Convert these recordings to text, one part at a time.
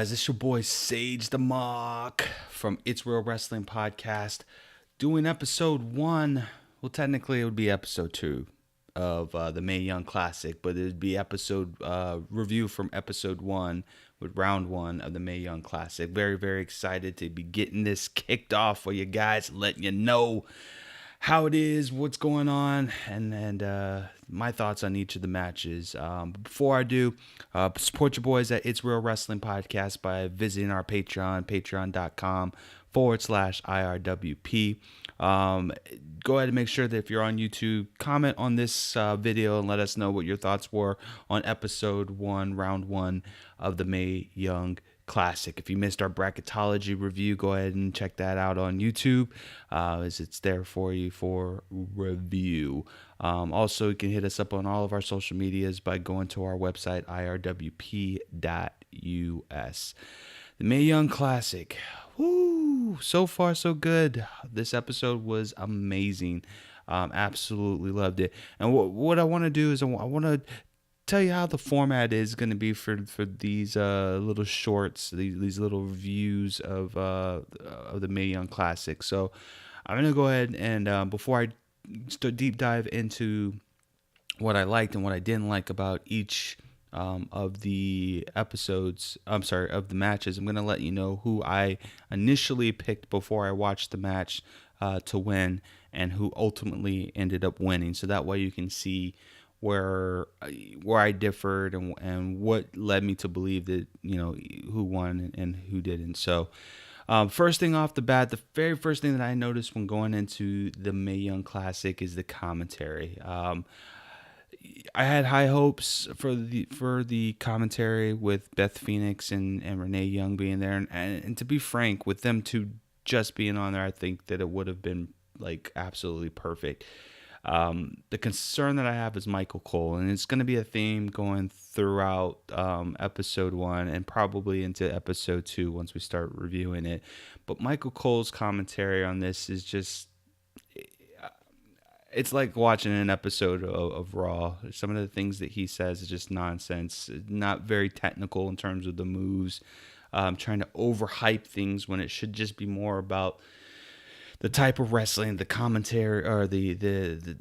guys? It's your boy Sage the Mock from It's Real Wrestling Podcast, doing episode 1. Well, technically it would be episode 2 of the Mae Young Classic, but it would be episode review from episode 1 with round 1 of the Mae Young Classic. Very, very excited to be getting this kicked off for you guys, letting you know how it is, what's going on, and my thoughts on each of the matches. Before I do, support your boys at It's Real Wrestling Podcast by visiting our Patreon, patreon.com/IRWP. Go ahead and make sure that if you're on YouTube, comment on this video and let us know what your thoughts were on episode 1, round 1 of the Mae Young Classic. If you missed our bracketology review, go ahead and check that out on YouTube, as it's there for you for review. Also, you can hit us up on all of our social medias by going to our website, irwp.us. The Mae Young Classic. Woo! So far, so good. This episode was amazing. Absolutely loved it. And what I want to do is I want to tell you how the format is going to be for these little shorts, these little reviews of the Mae Young Classic. So I'm going to go ahead and before I deep dive into what I liked and what I didn't like about each of the episodes, of the matches, I'm going to let you know who I initially picked before I watched the match to win and who ultimately ended up winning. So that way you can see where I differed and what led me to believe that, who won and who didn't. So first thing off the bat, the very first thing that I noticed when going into the Mae Young Classic is the commentary. I had high hopes for the commentary with Beth Phoenix and Renee Young being there, and to be frank, with them two just being on there, I think that it would have been like absolutely perfect. The concern that I have is Michael Cole, and it's going to be a theme going throughout episode 1 and probably into episode 2 once we start reviewing it. But Michael Cole's commentary on this is just, it's like watching an episode of Raw. Some of the things that he says is just nonsense, not very technical in terms of the moves, trying to overhype things when it should just be more about the type of wrestling, the commentary, or the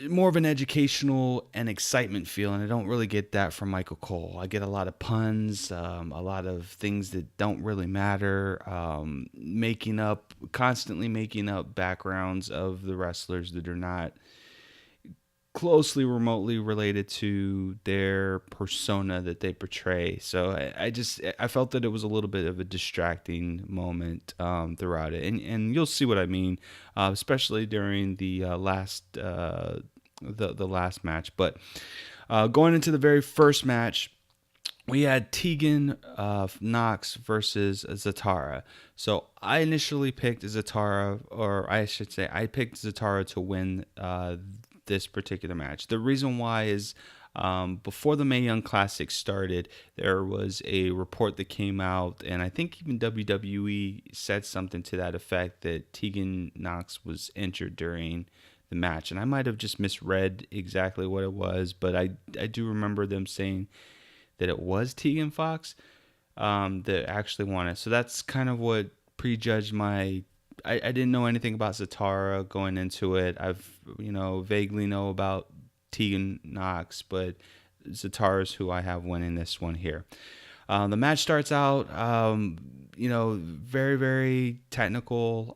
more of an educational and excitement feel, and I don't really get that from Michael Cole. I get a lot of puns, a lot of things that don't really matter, constantly making up backgrounds of the wrestlers that are not closely, remotely related to their persona that they portray. So I felt that it was a little bit of a distracting moment throughout it, and you'll see what I mean, especially during the last match. But going into the very first match, we had Tegan Nox versus Zahara. So I initially picked Zahara, or I should say I picked Zahara to win this particular match. The reason why is before the Mae Young Classic started, there was a report that came out, and I think even WWE said something to that effect, that Tegan Nox was injured during the match. And I might have just misread exactly what it was, but I do remember them saying that it was Tegan Fox that actually won it. So that's kind of what prejudged my... I didn't know anything about Zahara going into it. I've, vaguely know about Tegan Nox, but Zahara's who I have winning this one here. The match starts out, very, very technical.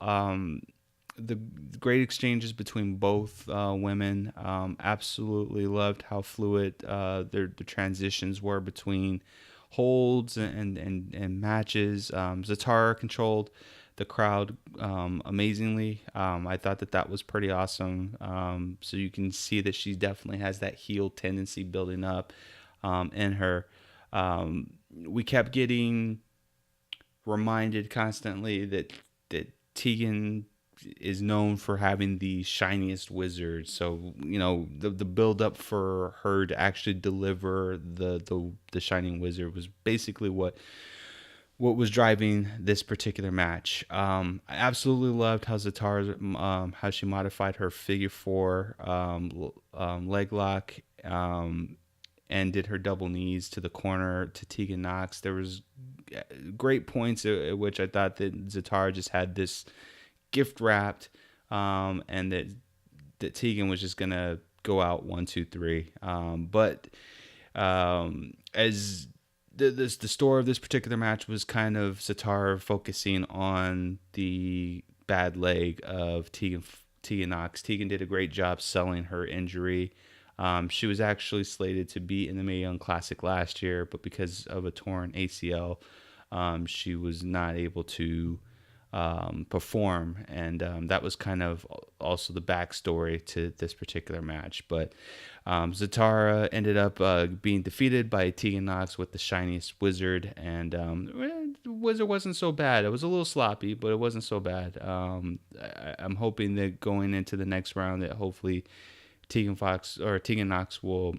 The great exchanges between both women. Absolutely loved how fluid the transitions were between holds and matches. Zahara controlled the crowd amazingly. I thought that was pretty awesome. So you can see that she definitely has that heel tendency building up in her. We kept getting reminded constantly that Tegan is known for having the shiniest wizard. So the build up for her to actually deliver the shining wizard was basically what was driving this particular match. I absolutely loved how Zahara, how she modified her figure 4 leg lock, and did her double knees to the corner to Tegan Nox. There was great points at which I thought that Zahara just had this gift wrapped, and that Tegan was just gonna go out 1, 2, 3. But as the story of this particular match was kind of Zahara focusing on the bad leg of Tegan Nox. Tegan did a great job selling her injury. She was actually slated to be in the Mae Young Classic last year, but because of a torn ACL, she was not able to perform, and that was kind of also the backstory to this particular match. But Zahara ended up being defeated by Tegan Nox with the shiniest wizard, and the wizard wasn't so bad. It was a little sloppy, but it wasn't so bad. I'm hoping that going into the next round, that hopefully Tegan Nox will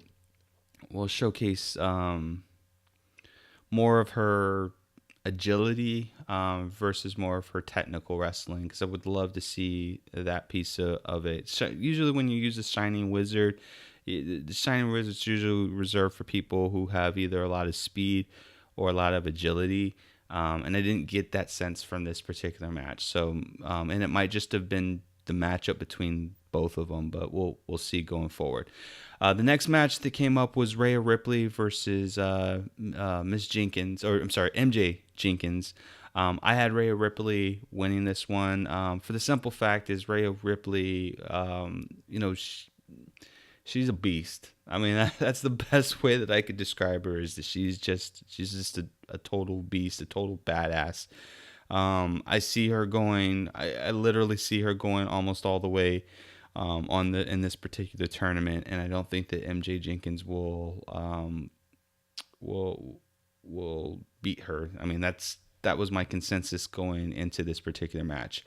showcase more of her agility versus more of her technical wrestling, because I would love to see that piece of it. Usually when you use a shining wizard, the shining wizard is usually reserved for people who have either a lot of speed or a lot of agility, and I didn't get that sense from this particular match. So and it might just have been the matchup between both of them, but we'll see going forward. The next match that came up was Rhea Ripley versus Miss Jenkins, or I'm sorry, MJ Jenkins. I had Rhea Ripley winning this one for the simple fact is Rhea Ripley, she's a beast. I mean, that's the best way that I could describe her, is that she's just a total beast, a total badass. I see her going. I literally see her going almost all the way in this particular tournament, and I don't think that MJ Jenkins will beat her. I mean, that was my consensus going into this particular match.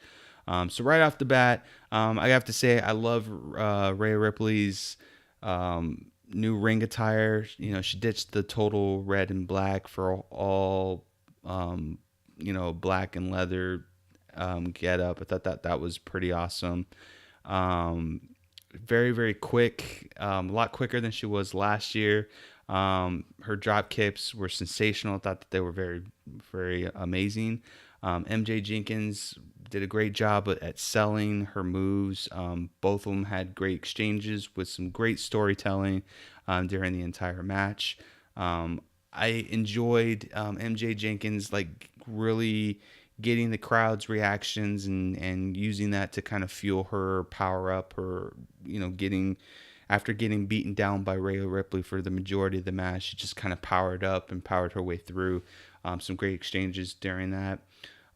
So right off the bat, I have to say I love Rhea Ripley's new ring attire. She ditched the total red and black for all black and leather get up. I thought that was pretty awesome. Very, very quick, a lot quicker than she was last year. Her drop kicks were sensational. I thought that they were very, very amazing. MJ Jenkins did a great job at selling her moves. Both of them had great exchanges with some great storytelling during the entire match. I enjoyed MJ Jenkins really getting the crowd's reactions and using that to kind of fuel her power up, her after getting beaten down by Rhea Ripley for the majority of the match, she just kind of powered up and powered her way through. Some great exchanges during that.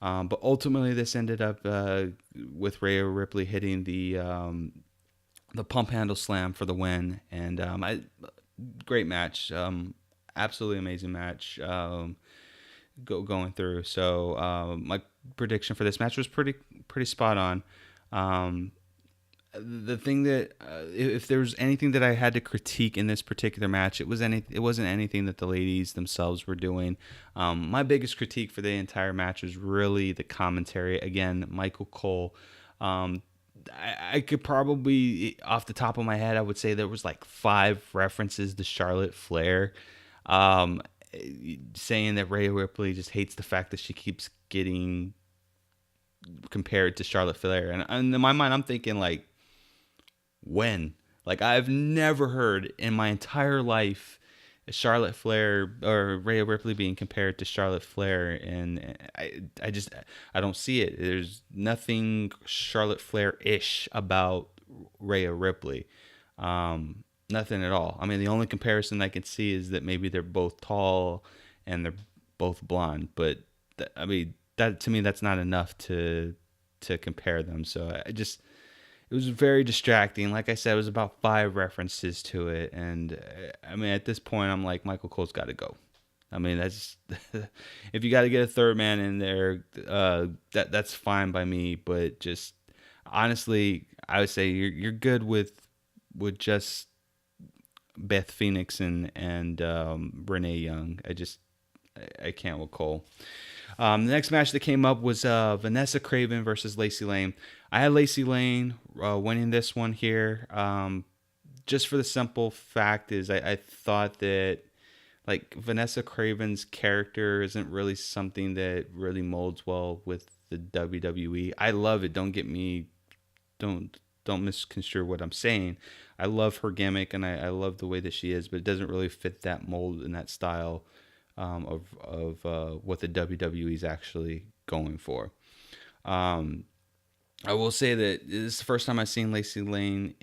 But ultimately, this ended up with Rhea Ripley hitting the pump handle slam for the win. And great match. Absolutely amazing match going through. So my prediction for this match was pretty spot on. The thing that if there was anything that I had to critique in this particular match, it wasn't anything that the ladies themselves were doing. My biggest critique for the entire match was really the commentary. Again, Michael Cole. I could probably, off the top of my head, I would say there was 5 references to Charlotte Flair, saying that Rhea Ripley just hates the fact that she keeps getting compared to Charlotte Flair. And in my mind, I'm thinking when? I've never heard in my entire life Charlotte Flair or Rhea Ripley being compared to Charlotte Flair, and I don't see it. There's nothing Charlotte Flair-ish about Rhea Ripley. Nothing at all. I mean, the only comparison I can see is that maybe they're both tall and they're both blonde, but that to me, that's not enough to compare them. So it was very distracting. Like I said, it was about 5 references to it. And I mean, at this point, I'm like, Michael Cole's got to go. I mean, that's if you got to get a third man in there, that's fine by me. But just honestly, I would say you're good with just Beth Phoenix and Renee Young. I can't with Cole. The next match that came up was Vanessa Kraven versus Lacy Lane. I had Lacy Lane winning this one here, just for the simple fact is I thought that, like Vanessa Kraven's character isn't really something that really molds well with the WWE. I love it. Don't don't misconstrue what I'm saying. I love her gimmick and I love the way that she is, but it doesn't really fit that mold and that style of what the WWE is actually going for. Um, I will say that this is the first time I've seen Lacy Lane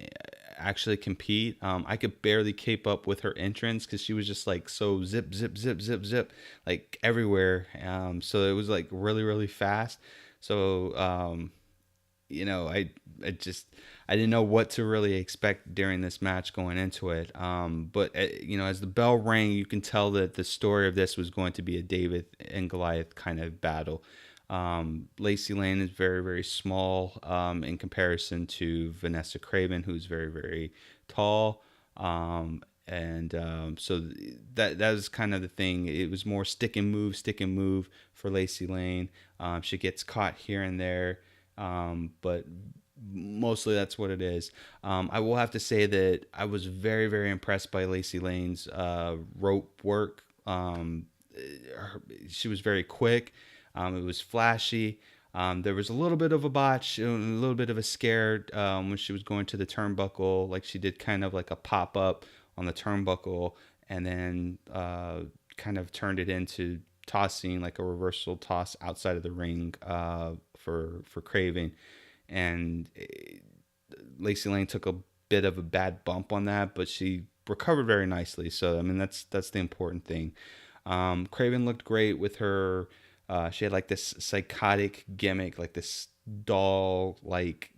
actually compete. I could barely keep up with her entrance because she was just like so zip, zip, zip, zip, zip, like everywhere. So it was like really, really fast. So I didn't know what to really expect during this match going into it. But as the bell rang, you can tell that the story of this was going to be a David and Goliath kind of battle. Lacy Lane is very, very small in comparison to Vanessa Kraven, who's very, very tall. So that was kind of the thing. It was more stick and move for Lacy Lane. She gets caught here and there, but mostly that's what it is. I will have to say that I was very, very impressed by Lacy Lane's rope work. She was very quick. It was flashy. There was a little bit of a botch, a little bit of a scare when she was going to the turnbuckle. Like she did kind of like a pop up on the turnbuckle and then kind of turned it into tossing, like a reversal toss outside of the ring for Kraven. And Lacy Lane took a bit of a bad bump on that, but she recovered very nicely. So, I mean, that's the important thing. Kraven looked great with her. She had like this psychotic gimmick, like this doll-like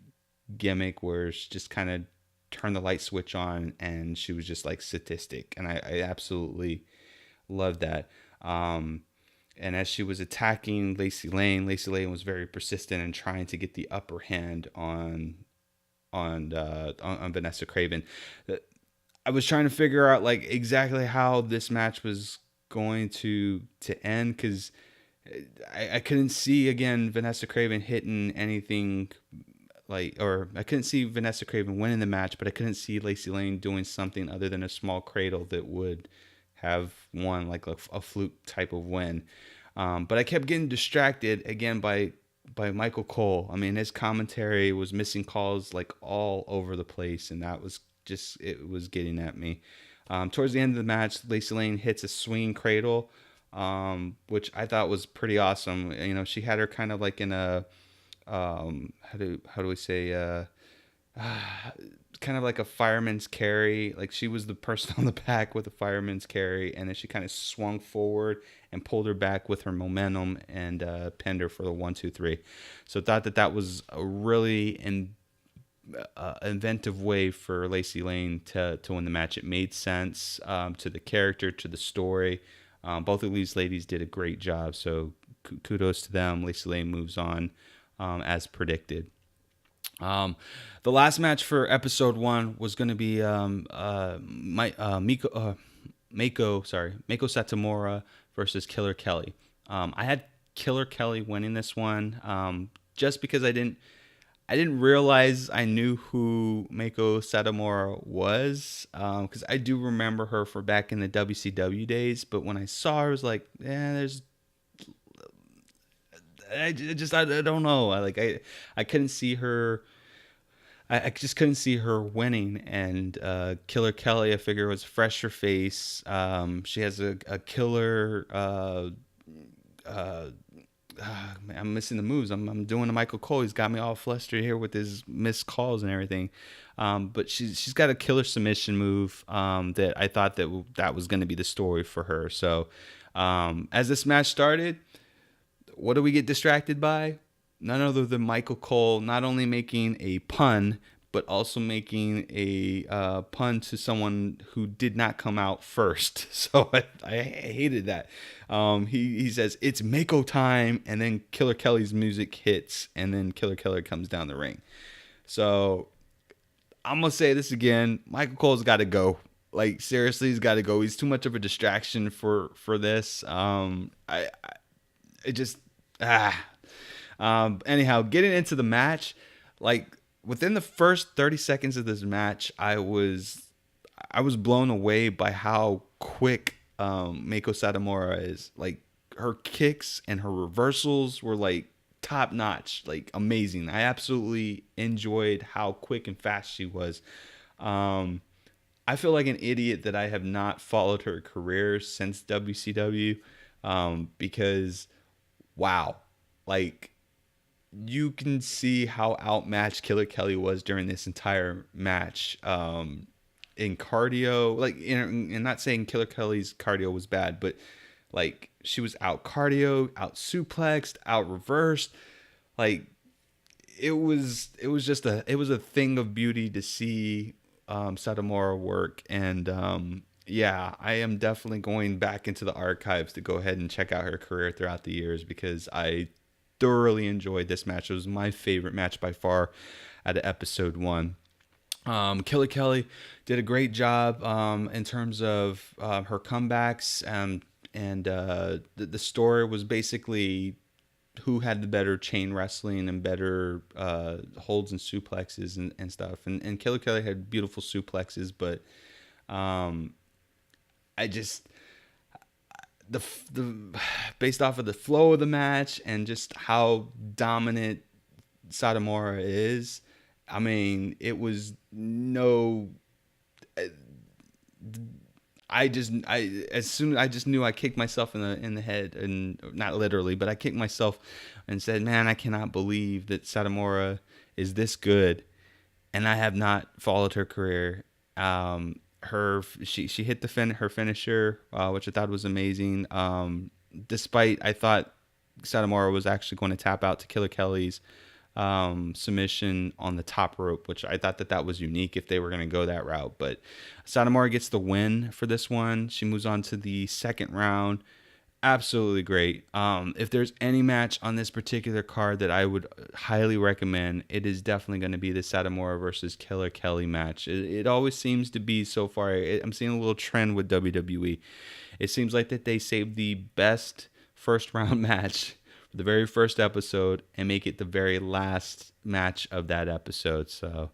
gimmick where she just kind of turned the light switch on and she was just like sadistic. And I absolutely loved that. And as she was attacking Lacy Lane was very persistent in trying to get the upper hand on Vanessa Kraven. I was trying to figure out like exactly how this match was going to end because I couldn't see again Vanessa Kraven hitting anything or I couldn't see Vanessa Kraven winning the match, but I couldn't see Lacy Lane doing something other than a small cradle that would have won like a fluke type of win. But I kept getting distracted again by Michael Cole. I mean, his commentary was missing calls like all over the place, and that was it was getting at me. Towards the end of the match, Lacy Lane hits a swinging cradle, which I thought was pretty awesome. You know, she had her kind of like in a how do we say kind of like a fireman's carry. Like she was the person on the back with a fireman's carry, and then she kind of swung forward and pulled her back with her momentum and pinned her for the 1-2-3. So I thought that was a really inventive way for Lacy Lane to win the match. It made sense to the character, to the story. Both of these ladies did a great job, so kudos to them. Lacy Lane moves on as predicted. The last match for episode 1 was going to be Meiko Satomura versus Killer Kelly. I had Killer Kelly winning this one just because I didn't realize I knew who Meiko Satomura was, because I do remember her from back in the WCW days. But when I saw her, I was like, I don't know. I couldn't see her. I just couldn't see her winning. And Killer Kelly, I figure, was a fresher face. She has a killer. I'm missing the moves. I'm doing a Michael Cole. He's got me all flustered here with his missed calls and everything. But she's got a killer submission move that I thought that was going to be the story for her. So as this match started, what do we get distracted by? None other than Michael Cole not only making a pun, but also making a pun to someone who did not come out first. So I hated that. He says, "It's Meiko time," and then Killer Kelly's music hits, and then Killer Kelly comes down the ring. So I'm going to say this again. Michael Cole's got to go. Like, seriously, he's got to go. He's too much of a distraction for this. Anyhow, getting into the match, like within the first 30 seconds of this match, I was blown away by how quick Meiko Satomura is like, her kicks and her reversals were like top notch, like amazing. I absolutely enjoyed how quick and fast she was. Um, I feel like an idiot that I have not followed her career since WCW, because wow, like, you can see how outmatched Killer Kelly was during this entire match. In cardio, like, and not saying Killer Kelly's cardio was bad, but like, she was out cardio, out suplexed, out reversed. Like, it was a thing of beauty to see Satomura work. And yeah, I am definitely going back into the archives to go ahead and check out her career throughout the years, because I thoroughly enjoyed this match. It was my favorite match by far out of episode 1. Killer Kelly did a great job in terms of her comebacks, and the story was basically who had the better chain wrestling and better holds and suplexes and stuff. And Killer Kelly had beautiful suplexes, but I just, the based off of the flow of the match and just how dominant Satomura is, I mean, it was no. I just knew I kicked myself in the head, and not literally, but I kicked myself and said, "Man, I cannot believe that Satomura is this good," and I have not followed her career. She hit her finisher, which I thought was amazing. Despite I thought Satomura was actually going to tap out to Killer Kelly's submission on the top rope, which I thought that was unique if they were going to go that route. But Satomura gets the win for this one. She moves on to the second round. Absolutely great. If there's any match on this particular card that I would highly recommend, it is definitely going to be the Satomura versus Killer Kelly match. It always seems to be, so far, I'm seeing a little trend with WWE. It seems like that they save the best first round match for the very first episode and make it the very last match of that episode. So,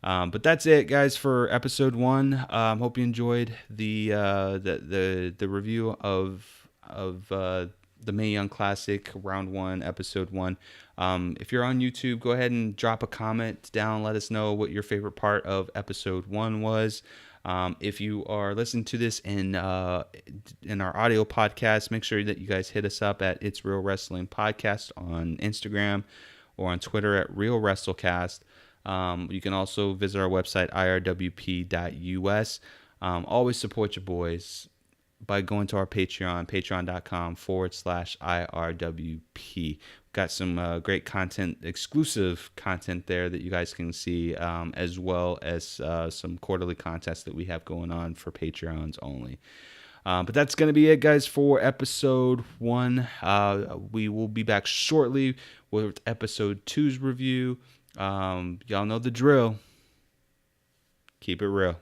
but that's it, guys, for episode 1. Hope you enjoyed the review of the Mae Young Classic Round 1, Episode 1. If you're on YouTube, go ahead and drop a comment down. Let us know what your favorite part of Episode 1 was. If you are listening to this in our audio podcast, make sure that you guys hit us up at It's Real Wrestling Podcast on Instagram or on Twitter at Real WrestleCast. You can also visit our website, IRWP.us. Always support your boys by going to our Patreon, patreon.com/IRWP. Got some great content, exclusive content there that you guys can see, as well as some quarterly contests that we have going on for Patreons only. But that's going to be it, guys, for episode 1. We will be back shortly with episode 2's review. Y'all know the drill. Keep it real.